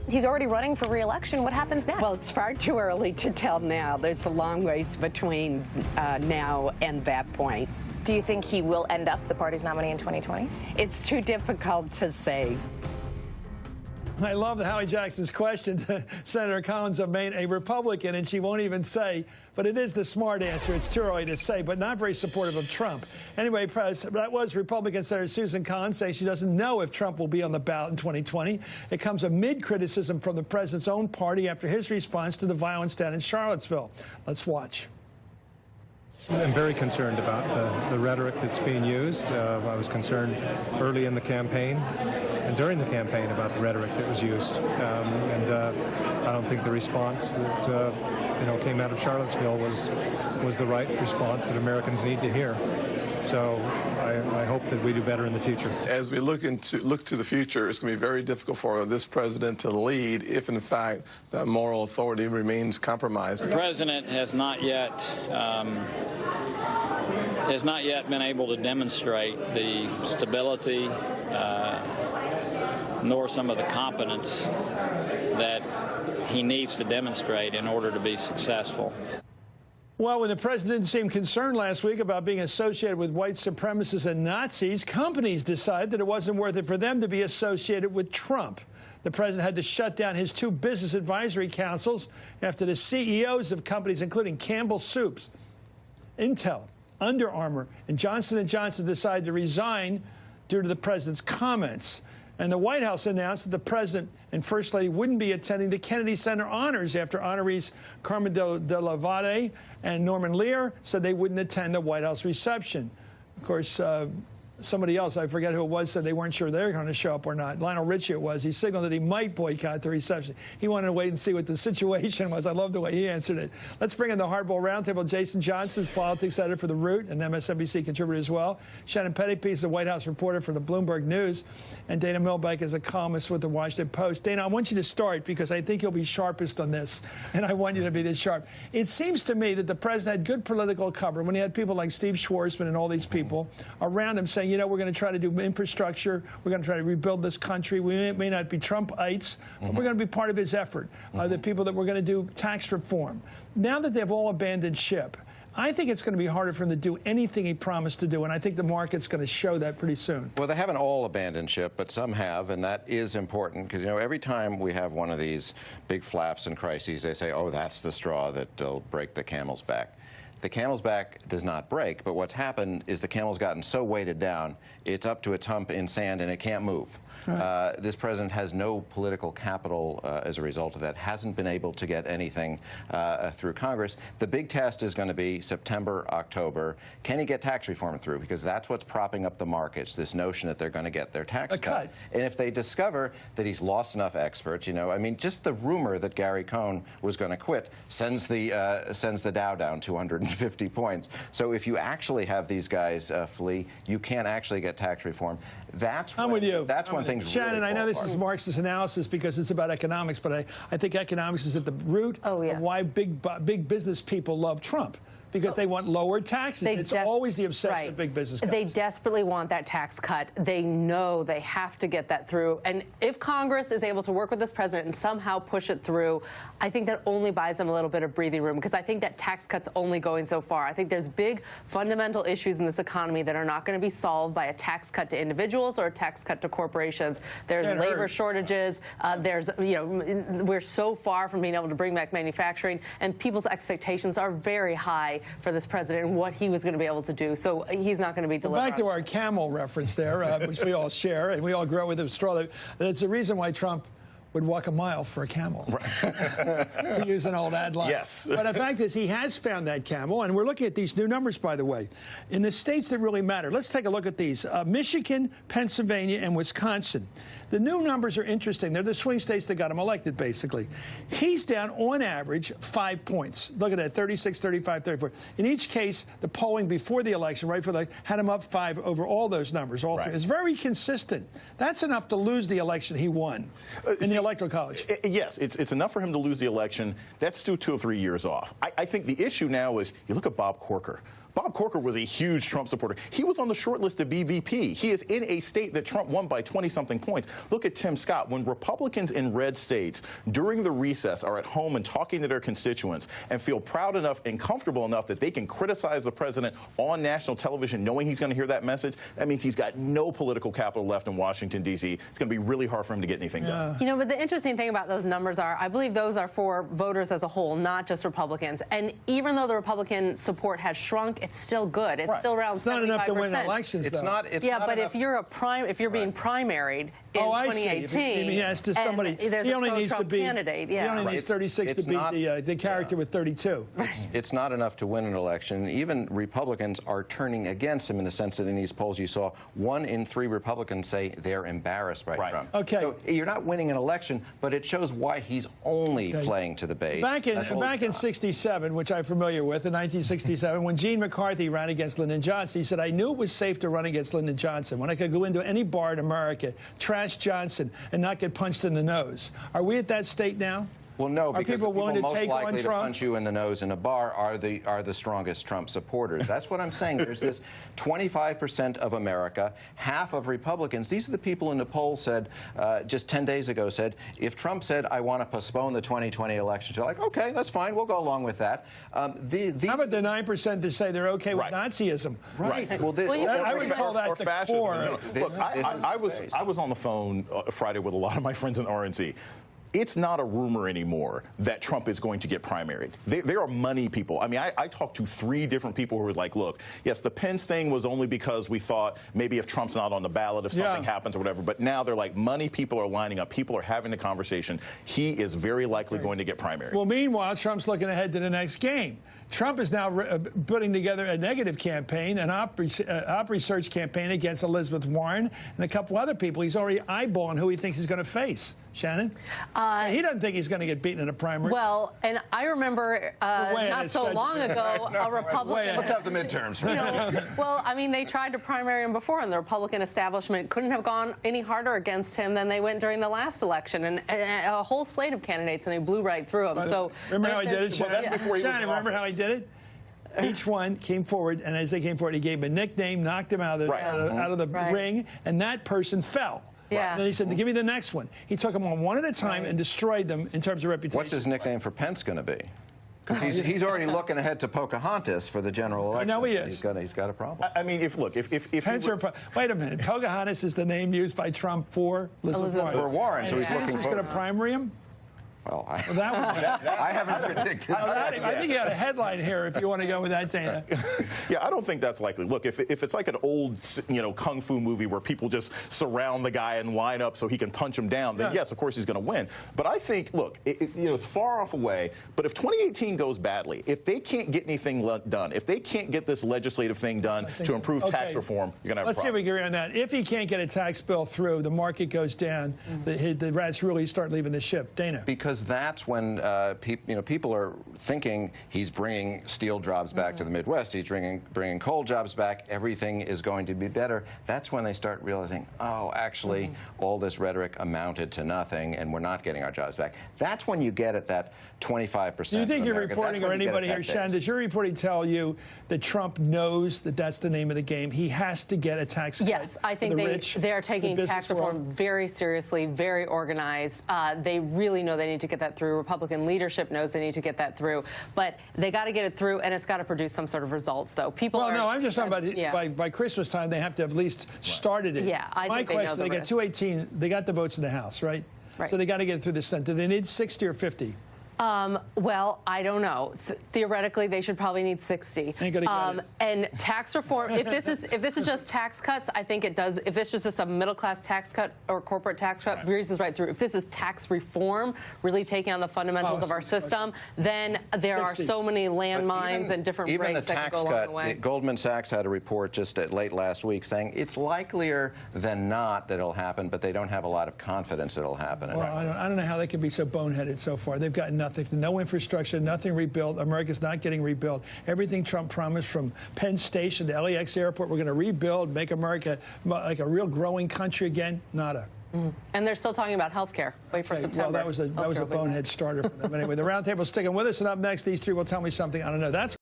He's already running for re-election. What happens next? Well, it's far too early to tell now. There's a long ways between now and that point. Do you think he will end up the party's nominee in 2020? It's too difficult to say. I love Howie Jackson's question to Senator Collins of Maine, a Republican, and she won't even say, but it is the smart answer. It's too early to say, but not very supportive of Trump. Anyway, that was Republican Senator Susan Collins saying she doesn't know if Trump will be on the ballot in 2020. It comes amid criticism from the president's own party after his response to the violence down in Charlottesville. Let's watch. I'm very concerned about the rhetoric that's being used. I was concerned early in the campaign and during the campaign about the rhetoric that was used. I don't think the response that came out of Charlottesville was the right response that Americans need to hear. So I hope that we do better in the future. As we look to the future, it's going to be very difficult for this president to lead if, in fact, that moral authority remains compromised. The president has not yet been able to demonstrate the stability nor some of the competence that he needs to demonstrate in order to be successful. Well, when the president seemed concerned last week about being associated with white supremacists and Nazis, companies decided that it wasn't worth it for them to be associated with Trump. The president had to shut down his 2 business advisory councils after the CEOs of companies, including Campbell Soups, Intel, Under Armour, and Johnson & Johnson decided to resign due to the president's comments. And the White House announced that the president and First Lady wouldn't be attending the Kennedy Center honors after honorees Carmen de la Vade and Norman Lear said they wouldn't attend the White House reception. Of course, somebody else, I forget who it was, said they weren't sure they were going to show up or not. Lionel Richie it was. He signaled that he might boycott the reception. He wanted to wait and see what the situation was. I love the way he answered it. Let's bring in the Hardball Roundtable. Jason Johnson, politics editor for The Root and MSNBC contributor as well. Shannon Pettypiece is a White House reporter for the Bloomberg News. And Dana Milbank is a columnist with the Washington Post. Dana, I want you to start because I think you'll be sharpest on this, and I want you to be this sharp. It seems to me that the president had good political cover when he had people like Steve Schwarzman and all these people around him saying, you know, we're going to try to do infrastructure. We're going to try to rebuild this country. We may not be Trumpites, but we're going to be part of his effort. The people that we're going to do tax reform. Now that they've all abandoned ship, I think it's going to be harder for him to do anything he promised to do, and I think the market's going to show that pretty soon. Well, they haven't all abandoned ship, but some have, and that is important because, you know, every time we have one of these big flaps and crises, they say, oh, that's the straw that'll break the camel's back. The camel's back does not break, but what's happened is the camel's gotten so weighted down, it's up to its hump in sand and it can't move. Right. This president has no political capital as a result of that, hasn't been able to get anything through Congress. The big test is going to be September, October. Can he get tax reform through? Because that's what's propping up the markets, this notion that they're going to get their tax cut. And if they discover that he's lost enough experts, you know, I mean, just the rumor that Gary Cohn was going to quit sends the Dow down 250 points. So if you actually have these guys flee, you can't actually get tax reform. I'm with you. That's when things Shannon, really I know this apart. is Marxist analysis because it's about economics, but I think economics is at the root of why big business people love Trump. Because they want lower taxes. It's always the obsession of big business guys. They desperately want that tax cut. They know they have to get that through. And if Congress is able to work with this president and somehow push it through, I think that only buys them a little bit of breathing room because I think that tax cut's only going so far. I think there's big fundamental issues in this economy that are not going to be solved by a tax cut to individuals or a tax cut to corporations. There's labor shortages. We're so far from being able to bring back manufacturing, and people's expectations are very high for this president and what he was going to be able to do. So he's not going to be delivering. Back to our camel reference there, which we all share, and we all grow with a straw. That's the reason why Trump would walk a mile for a camel, to use an old ad line. Yes. But the fact is, he has found that camel, and we're looking at these new numbers, by the way, in the states that really matter. Let's take a look at these. Michigan, Pennsylvania, and Wisconsin. The new numbers are interesting. They're the swing states that got him elected, basically. He's down, on average, 5 points. Look at that, 36, 35, 34. In each case, the polling before the election, had him up 5 over all those numbers. All three. It's very consistent. That's enough to lose the election he won in the Electoral College. Yes, it's enough for him to lose the election. That's still 2 or 3 years off. I think the issue now is, you look at Bob Corker. Bob Corker was a huge Trump supporter. He was on the short list of BVP. He is in a state that Trump won by 20-something points. Look at Tim Scott. When Republicans in red states during the recess are at home and talking to their constituents and feel proud enough and comfortable enough that they can criticize the president on national television knowing he's going to hear that message, that means he's got no political capital left in Washington, D.C. It's going to be really hard for him to get anything done. You know, but the interesting thing about those numbers are, I believe those are for voters as a whole, not just Republicans. And even though the Republican support has shrunk, it's still good. It's still around 75%. It's not enough to win elections, though. But if you're being primaried in 2018, I mean, as to somebody, he only needs to be candidate. He only needs 36 to beat the character with 32. It's not enough to win an election. Even Republicans are turning against him in the sense that in these polls you saw 1 in 3 Republicans say they're embarrassed by Trump. Okay. So you're not winning an election, but it shows why he's only playing to the base. Back in 67, which I'm familiar with, in 1967, when Gene McCarthy ran against Lyndon Johnson, he said, I knew it was safe to run against Lyndon Johnson when I could go into any bar in America, trash Johnson, and not get punched in the nose. Are we at that state now? Well, no, because people willing to most take likely on to Trump? punch you in the nose in a bar are the strongest Trump supporters. That's what I'm saying. There's this 25% of America, half of Republicans. These are the people in the poll said just 10 days ago said, if Trump said, I want to postpone the 2020 election, they're like, okay, that's fine. We'll go along with that. How about the 9% to say they're okay with Nazism? Right. Well, I would call that the core. Look, I was on the phone Friday with a lot of my friends in RNC. It's not a rumor anymore that Trump is going to get primaried. There are money people. I mean, I talked to 3 different people who were like, look, yes, the Pence thing was only because we thought maybe if Trump's not on the ballot, if something happens or whatever. But now they're like, money people are lining up. People are having the conversation. He is very likely going to get primaried. Well, meanwhile, Trump's looking ahead to the next game. Trump is now putting together a negative campaign, an op research campaign against Elizabeth Warren and a couple other people. He's already eyeballing who he thinks he's going to face. Shannon? So he doesn't think he's going to get beaten in a primary. Well, and I remember not so long ago, a Republican... Let's have the midterms. Well, I mean, they tried to primary him before, and the Republican establishment couldn't have gone any harder against him than they went during the last election. And a whole slate of candidates, and they blew right through them. So remember how he did it, Shannon? Shannon, remember how he did it? Each one came forward, and as they came forward, he gave him a nickname, knocked him out of the ring, and that person fell. Yeah. And then he said, give me the next one. He took them on one at a time and destroyed them in terms of reputation. What's his nickname for Pence going to be? Because he's already looking ahead to Pocahontas for the general election. No, he is. He's got a problem. I mean, if Pence wait a minute. Pocahontas is the name used by Trump for Elizabeth Warren. For Warren, so he's looking for... Is going to primary him? Well, I I haven't predicted that. I think you had a headline here if you want to go with that, Dana. Yeah, I don't think that's likely. Look, if it's like an old, kung fu movie where people just surround the guy and line up so he can punch him down, then yes, of course he's going to win. But I think, look, it's far off away. But if 2018 goes badly, if they can't get anything done, if they can't get this legislative thing done to improve tax reform, you're going to have a problem. Let's see if we can agree on that. If he can't get a tax bill through, the market goes down. The rats really start leaving the ship. Dana. Because that's when people are thinking he's bringing steel jobs back to the Midwest, he's bringing coal jobs back, everything is going to be better. That's when they start realizing, oh, actually, all this rhetoric amounted to nothing, and we're not getting our jobs back. That's when you get at that 25%. Do you think your reporting or anybody here, Shannon, does your reporting tell you that Trump knows that that's the name of the game? He has to get a tax cut. Yes, I think they are taking tax reform very seriously, very organized. They really know they need to get that through. Republican leadership knows they need to get that through. But they got to get it through, and it's got to produce some sort of results, though. No, I'm just talking about by Christmas time, they have to have at least started it. Yeah, I My think question, they got 218, they got the votes in the House, right? Right. So they got to get it through the Senate. Do they need 60 or 50? Well, I don't know. Theoretically, they should probably need 60. Ain't gonna get it. And tax reform. If this is just tax cuts, I think it does. If it's just a middle class tax cut or corporate tax cut, breezes right through. If this is tax reform, really taking on the fundamentals of our system, then there 60. Are so many landmines and different breaks that can go along the way. Goldman Sachs had a report just late last week saying it's likelier than not that it'll happen, but they don't have a lot of confidence it'll happen. Well, I don't know how they can be so boneheaded so far. They've got nothing, no infrastructure, nothing rebuilt. America's not getting rebuilt. Everything Trump promised from Penn Station to LAX Airport, we're going to rebuild, make America like a real growing country again. Nada. And they're still talking about health care. Wait for September. Well, that was a bonehead starter for them. Anyway, the roundtable's sticking with us, and up next, these three will tell me something I don't know. That's